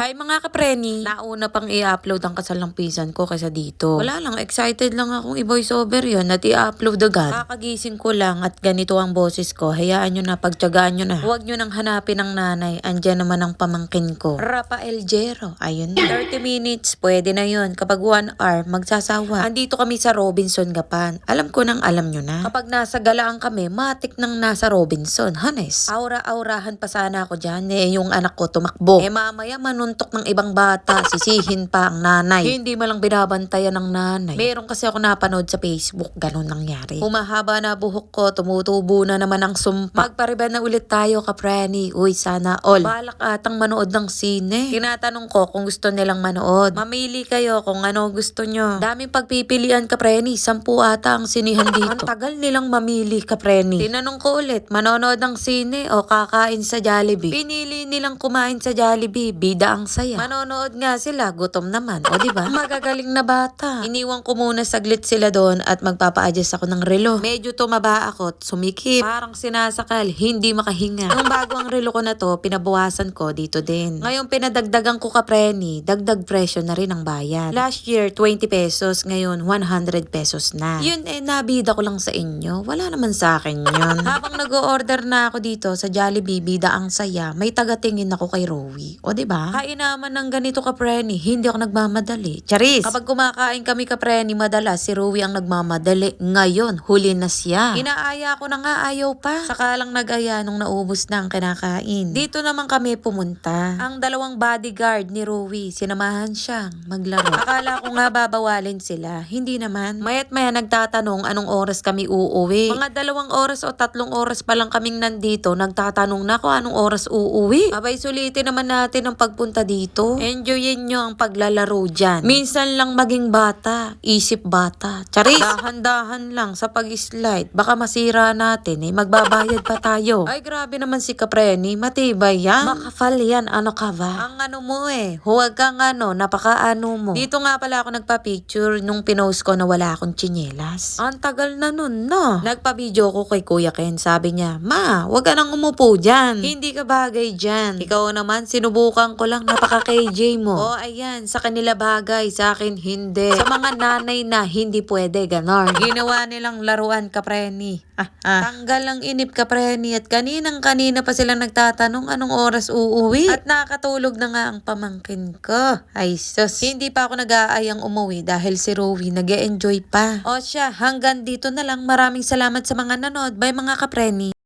Bye mga kapreni. Nauna pang i-upload ang kasal ng pisan ko kaysa dito. Wala lang, excited lang akong i-voice over yun at i-upload agad. Kakagising ko lang at ganito ang boses ko. Hayaan nyo na, pagtyagaan nyo na. Huwag nyo nang hanapin ang nanay. Andyan naman ang pamangkin ko. Rafael Jero. Ayun na. 30 minutes, pwede na yun. Kapag 1 hour, magsasawa. Andito kami sa Robinson, Gapan. Alam ko nang alam nyo na. Kapag nasa galaan kami, matik nang nasa Robinson. Hanes. Aura-aurahan pa sana ako dyan. Yung anak ko tumakbo. Mamaya manuntok ng ibang bata, sisihin pa ang nanay. Hindi malang binabantayan ng nanay. Meron kasi ako napanood sa Facebook, ganun nangyari. Humahaba na buhok ko, tumutubo na naman ang sumpa. Magpariban na ulit tayo, kapreni. Uy, sana all. Balak atang manood ng sine. Tinatanong ko kung gusto nilang manood. Mamili kayo kung ano gusto nyo. Daming pagpipilian, kapreni. 10 ata ang sinihan dito. Ang tagal nilang mamili, kapreni. Tinanong ko ulit, manonood ng sine o kakain sa Jollibee? Pinili nilang kumain sa Jollibee. Bida ang saya. Manonood nga sila, gutom naman. O diba? Magagaling na bata. Iniwan ko muna saglit sila doon at magpapa-adjust ako ng relo. Medyo tumaba ako at sumikip. Parang sinasakal, hindi makahinga. Nung bago ang relo ko na to, pinabawasan ko dito din. Ngayon pinadagdagan ko, kapreni, dagdag presyo na rin ang bayad. Last year, 20 pesos. Ngayon, 100 pesos na. Yun nabida ko lang sa inyo. Wala naman sa akin yun. Habang nag-o-order na ako dito sa Jollibee, bida ang saya, may tagatingin ako kay Rowie. O diba? Kain naman ng ganito, kapreni, hindi ako nagmamadali. Charis! Kapag kumakain kami, kapreni, madalas si Rowie ang nagmamadali. Ngayon, huli na siya. Inaaya ko na nga, ayaw pa. Saka lang nag-aya nung naubos na ang kinakain. Dito naman kami pumunta. Ang 2 bodyguard ni Rowie, sinamahan siyang maglaro. Akala ko nga babawalin sila. Hindi naman. Mayat maya nagtatanong anong oras kami uuwi. Mga 2 oras o 3 oras pa lang kaming nandito, nagtatanong na kung anong oras uuwi. Abay, sulitin naman natin ang pagpunta dito. Enjoyin nyo ang paglalaro dyan. Minsan lang maging bata, isip bata. Charis! Dahan-dahan lang sa pag-slide. Baka masira natin magbabayad pa tayo. Ay, grabe naman si kapreni, matibay yan. Makafal yan, ano ka ba? Ang ano mo huwag kang napaka-ano mo. Dito nga pala ako nagpa-picture nung pinost ko na wala akong tsinelas. Ang tagal na nun, no? Nagpa-video ko kay Kuya Ken, sabi niya, "Ma, wag ka nang umupo dyan. Hindi ka bagay dyan. Ikaw naman, sinubukan ko lang, napaka-KJ mo." O, ayan, sa kanila bagay, sa akin hindi. Sa mga nanay na hindi pwede, ganon. Ginawa nilang laruan, kapreni. Tanggal ang inip, kapreni, at kaninang-kanina pa silang nagtatanong anong oras uuwi. At nakatulog na nga ang pamangkin ko. Ay sus, hindi pa ako nag-aayang umuwi dahil si Rowie nag-e-enjoy pa. O siya, hanggang dito na lang. Maraming salamat sa mga nanood. Bye mga kapreni.